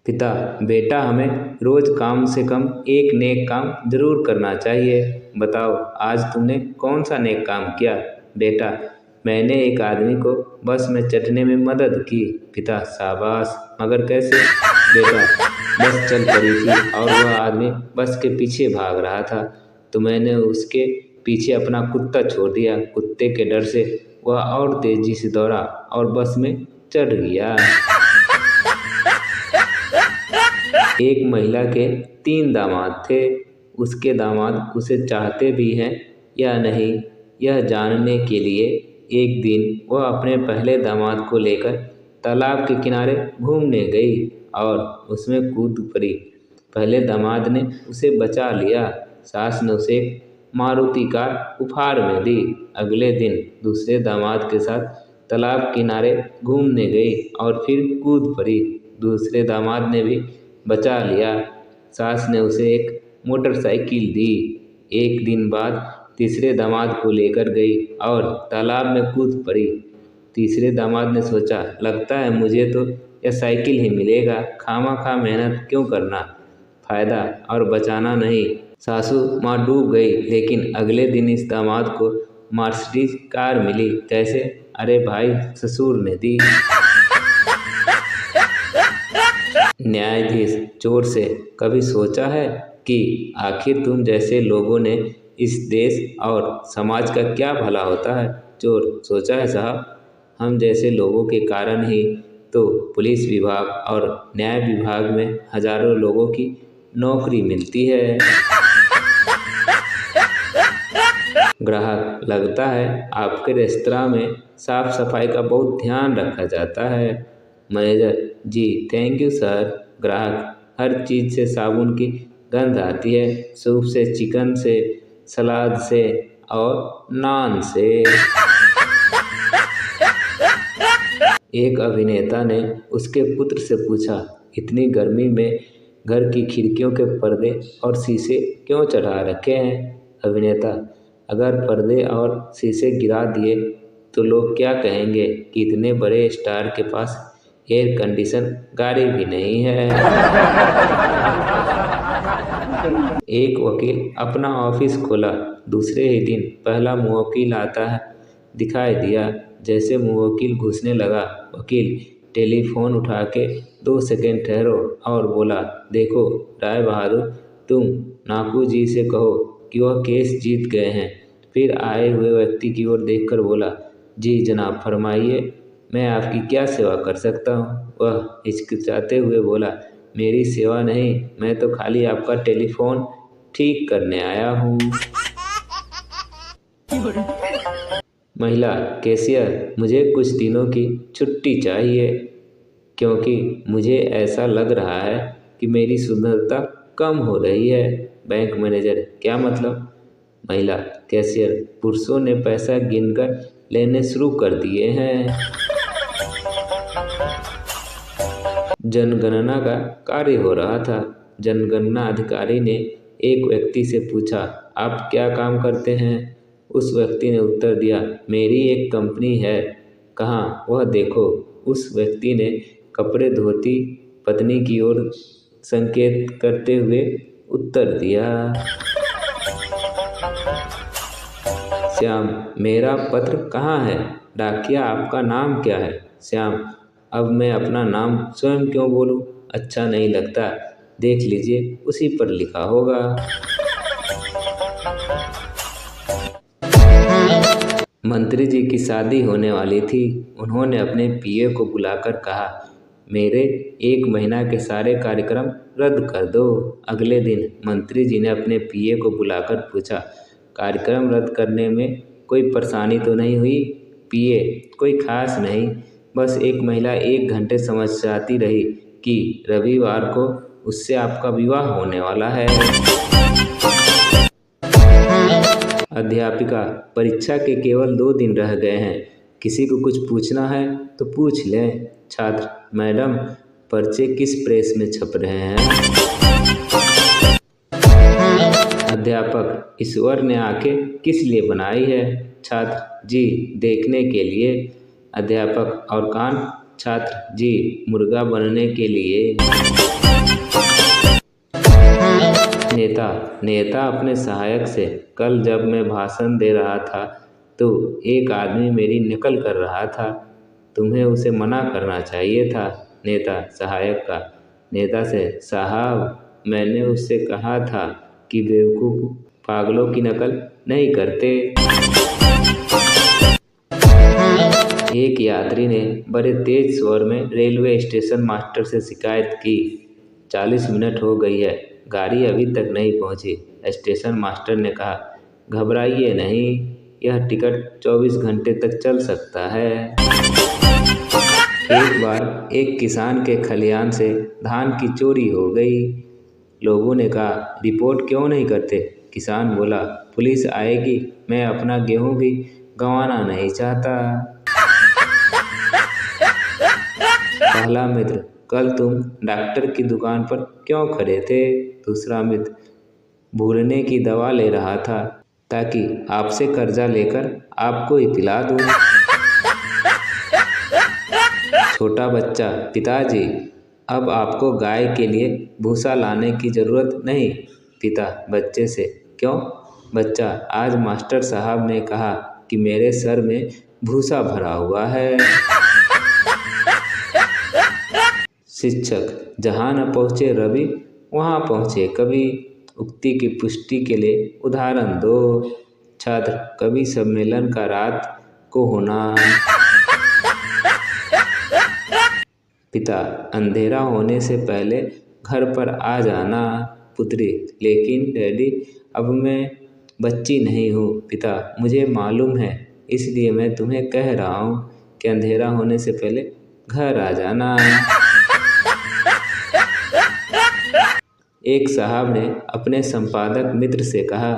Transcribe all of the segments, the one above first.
पिता, बेटा हमें रोज कम से कम एक नेक काम जरूर करना चाहिए। बताओ आज तुमने कौन सा नेक काम किया? बेटा, मैंने एक आदमी को बस में चढ़ने में मदद की। पिता, शाबाश, मगर कैसे? बेटा, बस चल पड़ी थी और वह आदमी बस के पीछे भाग रहा था, तो मैंने उसके पीछे अपना कुत्ता छोड़ दिया। कुत्ते के डर से वह और तेजी से दौड़ा और बस में चढ़ गया। एक महिला के 3 दामाद थे। उसके दामाद उसे चाहते भी हैं या नहीं, यह जानने के लिए एक दिन वह अपने पहले दामाद को लेकर तालाब के किनारे घूमने गई और उसमें कूद पड़ी। पहले दामाद ने उसे बचा लिया। सास ने उसे एक मारुति कार उपहार में दी। अगले दिन दूसरे दामाद के साथ तालाब किनारे घूमने गई और फिर कूद पड़ी। दूसरे दामाद ने भी बचा लिया। सास ने उसे एक मोटरसाइकिल दी। एक दिन बाद तीसरे दामाद को लेकर गई और तालाब में कूद पड़ी। तीसरे दामाद ने सोचा, लगता है मुझे तो यह साइकिल ही मिलेगा, खामखा मेहनत क्यों करना, फायदा और बचाना नहीं। सासू माँ डूब गई, लेकिन अगले दिन इस दामाद को मर्सिडीज कार मिली। कैसे? अरे भाई, ससुर ने दी। न्यायाधीश चोर से, कभी सोचा है कि आखिर तुम जैसे लोगों ने इस देश और समाज का क्या भला होता है? चोर, सोचा है साहब, हम जैसे लोगों के कारण ही तो पुलिस विभाग और न्याय विभाग में हजारों लोगों की नौकरी मिलती है। ग्राहक, लगता है आपके रेस्तरां में साफ सफाई का बहुत ध्यान रखा जाता है। मैनेजर, जी थैंक यू सर। ग्राहक, हर चीज़ से साबुन की गंध आती है, सूप से, चिकन से, सलाद से और नान से। एक अभिनेता ने उसके पुत्र से पूछा, इतनी गर्मी में घर की खिड़कियों के पर्दे और शीशे क्यों चढ़ा रखे हैं? अभिनेता, अगर पर्दे और शीशे गिरा दिए तो लोग क्या कहेंगे कि इतने बड़े स्टार के पास एयर कंडीशन गाड़ी भी नहीं है। एक वकील अपना ऑफिस खोला। दूसरे ही दिन पहला मुवक्किल आता है दिखाई दिया। जैसे मुवक्किल घुसने लगा, वकील टेलीफोन उठा के 2 सेकंड ठहरो और बोला, देखो राय बहादुर, तुम नाकू जी से कहो कि वह केस जीत गए हैं। फिर आए हुए व्यक्ति की ओर देखकर बोला, जी जनाब फरमाइए, मैं आपकी क्या सेवा कर सकता हूँ? वह हिचकिचाते हुए बोला, मेरी सेवा नहीं, मैं तो खाली आपका टेलीफोन ठीक करने आया हूँ। महिला, कैशियर, मुझे कुछ दिनों की छुट्टी चाहिए क्योंकि मुझे ऐसा लग रहा है कि मेरी सुंदरता कम हो रही है। बैंक मैनेजर, क्या मतलब? महिला, कैशियर, पुरुषों ने पैसा गिनकर लेने शुरू कर दिए हैं। जनगणना का कार्य हो रहा था। जनगणना अधिकारी ने एक व्यक्ति से पूछा, आप क्या काम करते हैं? उस व्यक्ति ने उत्तर दिया, मेरी एक कंपनी है। कहाँ? वह देखो। उस व्यक्ति ने कपड़े धोती पत्नी की ओर संकेत करते हुए उत्तर दिया। श्याम, मेरा पत्र कहाँ है? डाकिया, आपका नाम क्या है? श्याम, अब मैं अपना नाम स्वयं क्यों बोलूं? अच्छा नहीं लगता, देख लीजिए उसी पर लिखा होगा। मंत्री जी की शादी होने वाली थी। उन्होंने अपने पीए को बुलाकर कहा, मेरे 1 महीना के सारे कार्यक्रम रद्द कर दो। अगले दिन मंत्री जी ने अपने पीए को बुलाकर पूछा, कार्यक्रम रद्द करने में कोई परेशानी तो नहीं हुई? पीए, कोई खास नहीं, बस एक महिला 1 घंटे समझाती रही कि रविवार को उससे आपका विवाह होने वाला है। अध्यापिका, परीक्षा के केवल 2 दिन रह गए हैं, किसी को कुछ पूछना है तो पूछ लें। छात्र, मैडम पर्चे किस प्रेस में छप रहे हैं? अध्यापक, ईश्वर ने आंखें किस लिए बनाई है? छात्र, जी देखने के लिए। अध्यापक, और कान? छात्र जी, मुर्गा बनने के लिए। नेता अपने सहायक से, कल जब मैं भाषण दे रहा था तो एक आदमी मेरी नकल कर रहा था, तुम्हें उसे मना करना चाहिए था। नेता सहायक का नेता से, साहब मैंने उससे कहा था कि बेवकूफ़ पागलों की नकल नहीं करते। एक यात्री ने बड़े तेज स्वर में रेलवे स्टेशन मास्टर से शिकायत की, 40 मिनट हो गई है, गाड़ी अभी तक नहीं पहुंची। स्टेशन मास्टर ने कहा, घबराइए नहीं, यह टिकट 24 घंटे तक चल सकता है। एक बार एक किसान के खलिहान से धान की चोरी हो गई। लोगों ने कहा, रिपोर्ट क्यों नहीं करते? किसान बोला, पुलिस आएगी, मैं अपना गेहूं भी गंवाना नहीं चाहता। पहला मित्र, कल तुम डॉक्टर की दुकान पर क्यों खड़े थे? दूसरा मित्र, भूलने की दवा ले रहा था ताकि आपसे कर्जा लेकर आपको ही पिला दूं। छोटा बच्चा, पिताजी अब आपको गाय के लिए भूसा लाने की जरूरत नहीं। पिता बच्चे से, क्यों? बच्चा, आज मास्टर साहब ने कहा कि मेरे सर में भूसा भरा हुआ है। शिक्षक, जहाँ न पहुँचे रवि वहाँ पहुँचे कवि, उक्ति की पुष्टि के लिए उदाहरण दो। छात्र, कवि सम्मेलन का रात को होना। पिता, अंधेरा होने से पहले घर पर आ जाना। पुत्री, लेकिन डैडी अब मैं बच्ची नहीं हूँ। पिता, मुझे मालूम है, इसलिए मैं तुम्हें कह रहा हूँ कि अंधेरा होने से पहले घर आ जाना। एक साहब ने अपने संपादक मित्र से कहा,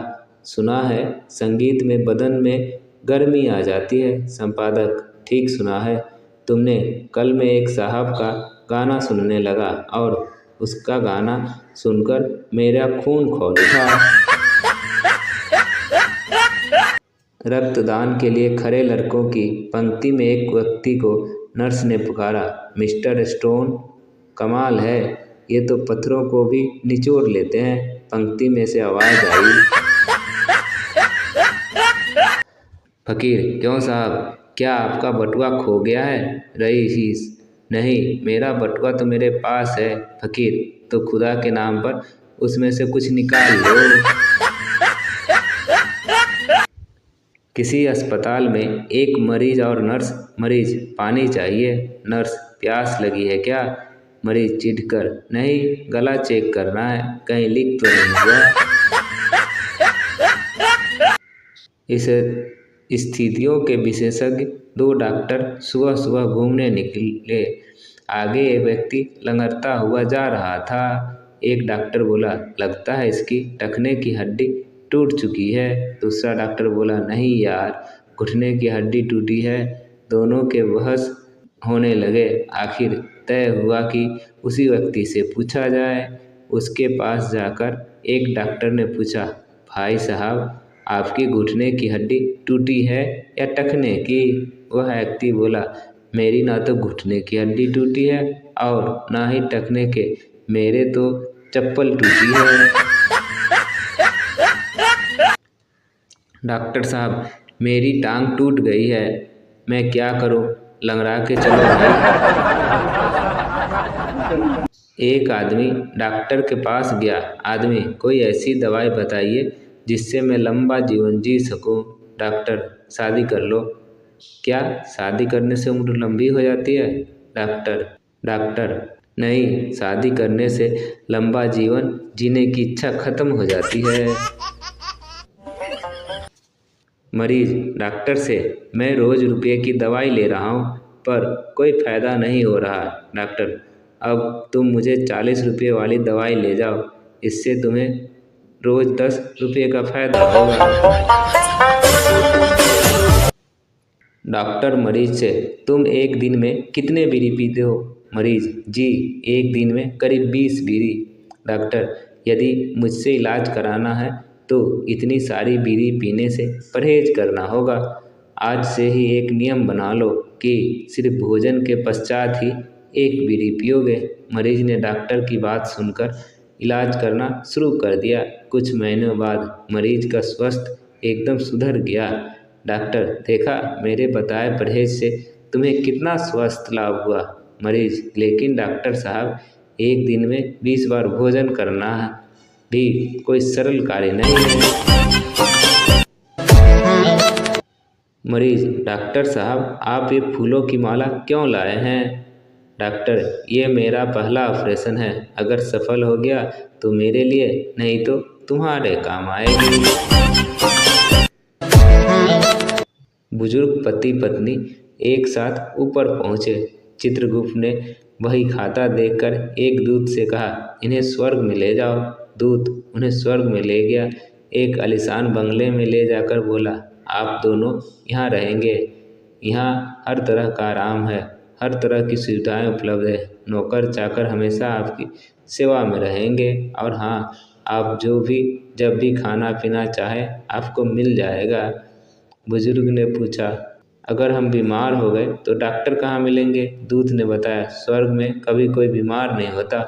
सुना है संगीत में बदन में गर्मी आ जाती है। संपादक, ठीक सुना है तुमने। कल मैं एक साहब का गाना सुनने लगा और उसका गाना सुनकर मेरा खून खौल उठा। रक्तदान के लिए खड़े लड़कों की पंक्ति में एक व्यक्ति को नर्स ने पुकारा, मिस्टर स्टोन, कमाल है, ये तो पत्थरों को भी निचोड़ लेते हैं। पंक्ति में से आवाज आई, फकीर, क्यों साहब, क्या आपका बटुआ खो गया है? रईस, नहीं, मेरा बटुआ तो मेरे पास है। फकीर, तो खुदा के नाम पर उसमें से कुछ निकाल लो। किसी अस्पताल में एक मरीज और नर्स। मरीज, पानी चाहिए। नर्स, प्यास लगी है क्या? मरीज चिढ़कर, नहीं, गला चेक करना है, कहीं लीक तो नहीं हुआ। इस स्थितियों के विशेषज्ञ दो डॉक्टर सुबह सुबह घूमने निकले। आगे एक व्यक्ति लंगड़ता हुआ जा रहा था। एक डॉक्टर बोला, लगता है इसकी टखने की हड्डी टूट चुकी है। दूसरा डॉक्टर बोला, नहीं यार, घुटने की हड्डी टूटी है। दोनों के बहस होने लगे। आखिर तय हुआ कि उसी व्यक्ति से पूछा जाए। उसके पास जाकर एक डॉक्टर ने पूछा, भाई साहब, आपकी घुटने की हड्डी टूटी है या टखने की? वह व्यक्ति बोला, मेरी ना तो घुटने की हड्डी टूटी है और ना ही टखने के, मेरे तो चप्पल टूटी है। डॉक्टर साहब, मेरी टांग टूट गई है, मैं क्या करूं? लंगड़ा के चलो भाई। एक आदमी डॉक्टर के पास गया। आदमी, कोई ऐसी दवाई बताइए जिससे मैं लंबा जीवन जी सकूं। डॉक्टर, शादी कर लो। क्या शादी करने से उम्र लंबी हो जाती है? डॉक्टर, नहीं, शादी करने से लंबा जीवन जीने की इच्छा खत्म हो जाती है। मरीज डॉक्टर से, मैं रोज रुपये की दवाई ले रहा हूँ पर कोई फायदा नहीं हो रहा। डॉक्टर, अब तुम मुझे 40 रुपये वाली दवाई ले जाओ, इससे तुम्हें रोज 10 रुपये का फायदा होगा। डॉक्टर मरीज से, तुम एक दिन में कितने बीड़ी पीते हो? मरीज, जी, एक दिन में करीब 20 बीड़ी। डॉक्टर, यदि मुझसे इलाज कराना है तो इतनी सारी बीड़ी पीने से परहेज करना होगा। आज से ही एक नियम बना लो, कि सिर्फ भोजन के पश्चात ही एक बीड़ी पियोगे। मरीज ने डॉक्टर की बात सुनकर इलाज करना शुरू कर दिया। कुछ महीनों बाद मरीज का स्वास्थ्य एकदम सुधर गया। डॉक्टर, देखा मेरे बताए परहेज से तुम्हें कितना स्वास्थ्य लाभ हुआ। मरीज, लेकिन डॉक्टर साहब, एक दिन में 20 बार भोजन करना भी कोई सरल कार्य नहीं है। मरीज, डॉक्टर साहब, आप ये फूलों की माला क्यों लाए हैं? डॉक्टर, ये मेरा पहला ऑपरेशन है। अगर सफल हो गया तो मेरे लिए, नहीं तो तुम्हारे काम आएगी। बुजुर्ग पति पत्नी एक साथ ऊपर पहुंचे। चित्रगुप्त ने वही खाता देखकर एक दूत से कहा, इन्हें स्वर्ग में ले जाओ। दूत उन्हें स्वर्ग में ले गया। एक आलीशान बंगले में ले जाकर बोला, आप दोनों यहाँ रहेंगे। यहाँ हर तरह का आराम है, हर तरह की सुविधाएं उपलब्ध है। नौकर चाकर हमेशा आपकी सेवा में रहेंगे। और हाँ, आप जब भी खाना पीना चाहे आपको मिल जाएगा। बुजुर्ग ने पूछा, अगर हम बीमार हो गए तो डॉक्टर कहाँ मिलेंगे? दूत ने बताया, स्वर्ग में कभी कोई बीमार नहीं होता।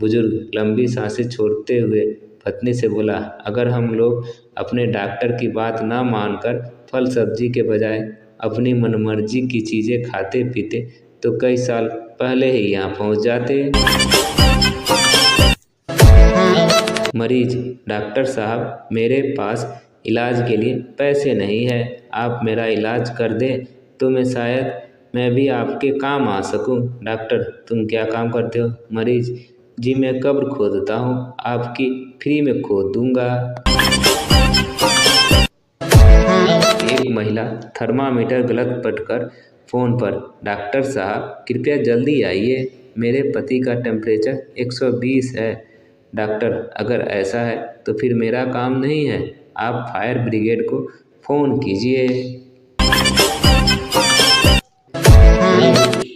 बुजुर्ग लंबी सांसें छोड़ते हुए पत्नी से बोला, अगर हम लोग अपने डॉक्टर की बात ना मानकर फल सब्जी के बजाय अपनी मनमर्जी की चीज़ें खाते पीते तो कई साल पहले ही यहाँ पहुँच जाते। मरीज, डॉक्टर साहब, मेरे पास इलाज के लिए पैसे नहीं है। आप मेरा इलाज कर दें तो मैं भी आपके काम आ सकूं। डॉक्टर, तुम क्या काम करते हो? मरीज, जी मैं कब्र खोदता हूँ, आपकी फ्री में खोद दूंगा। एक महिला थर्मामीटर गलत पढ़कर फ़ोन पर, डॉक्टर साहब कृपया जल्दी आइए, मेरे पति का टेम्परेचर 120 है। डॉक्टर, अगर ऐसा है तो फिर मेरा काम नहीं है, आप फायर ब्रिगेड को फ़ोन कीजिए।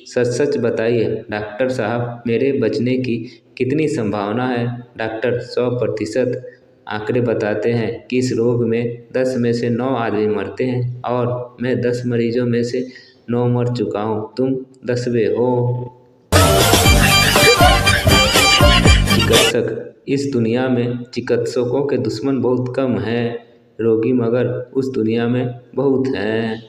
सच सच बताइए डॉक्टर साहब, मेरे बचने की कितनी संभावना है? डॉक्टर, 100%। आंकड़े बताते हैं कि इस रोग में 10 में से 9 आदमी मरते हैं और मैं 10 मरीजों में से 9 मर चुका हूँ, तुम 10वें हो। चिकित्सक, इस दुनिया में चिकित्सकों के दुश्मन बहुत कम हैं, रोगी मगर उस दुनिया में बहुत हैं।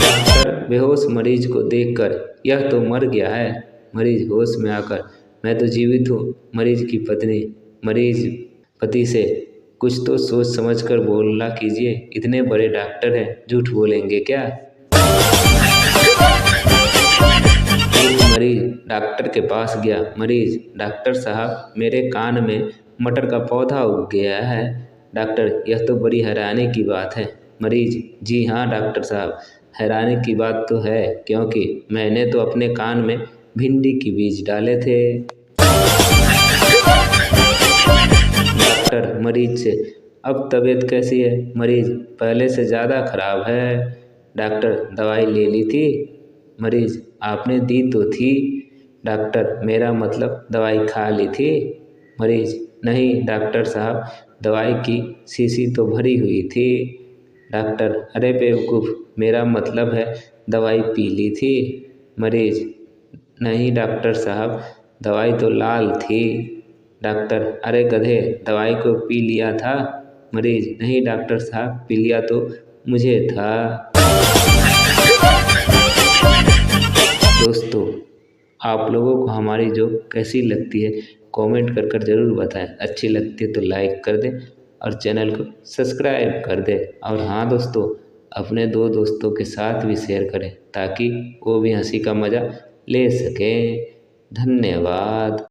डॉक्टर बेहोश मरीज को देखकर, यह तो मर गया है। मरीज होश में आकर, मैं तो जीवित हूँ। मरीज की पत्नी मरीज पति से, कुछ तो सोच समझ कर बोलना कीजिए, इतने बड़े डॉक्टर हैं, झूठ बोलेंगे क्या? मरीज डॉक्टर के पास गया। मरीज, डॉक्टर साहब, मेरे कान में मटर का पौधा उग गया है। डॉक्टर, यह तो बड़ी हैरानी की बात है। मरीज, जी हाँ डॉक्टर साहब, हैरानी की बात तो है, क्योंकि मैंने तो अपने कान में भिंडी की बीज डाले थे। डॉक्टर मरीज से, अब तबीयत कैसी है? मरीज, पहले से ज़्यादा खराब है। डॉक्टर, दवाई ले ली थी? मरीज, आपने दी तो थी। डॉक्टर, मेरा मतलब दवाई खा ली थी? मरीज, नहीं डॉक्टर साहब, दवाई की शीशी तो भरी हुई थी। डॉक्टर, अरे बेवकूफ़, मेरा मतलब है दवाई पी ली थी। मरीज, नहीं डॉक्टर साहब, दवाई तो लाल थी। डॉक्टर, अरे गधे, दवाई को पी लिया था। मरीज, नहीं डॉक्टर साहब, पी लिया तो मुझे था। दोस्तों, आप लोगों को हमारी जोक कैसी लगती है कमेंट कर ज़रूर बताएं। अच्छी लगती है तो लाइक कर दें और चैनल को सब्सक्राइब कर दें। और हाँ दोस्तों, अपने 2 दोस्तों के साथ भी शेयर करें ताकि वो भी हंसी का मज़ा ले सकें। धन्यवाद।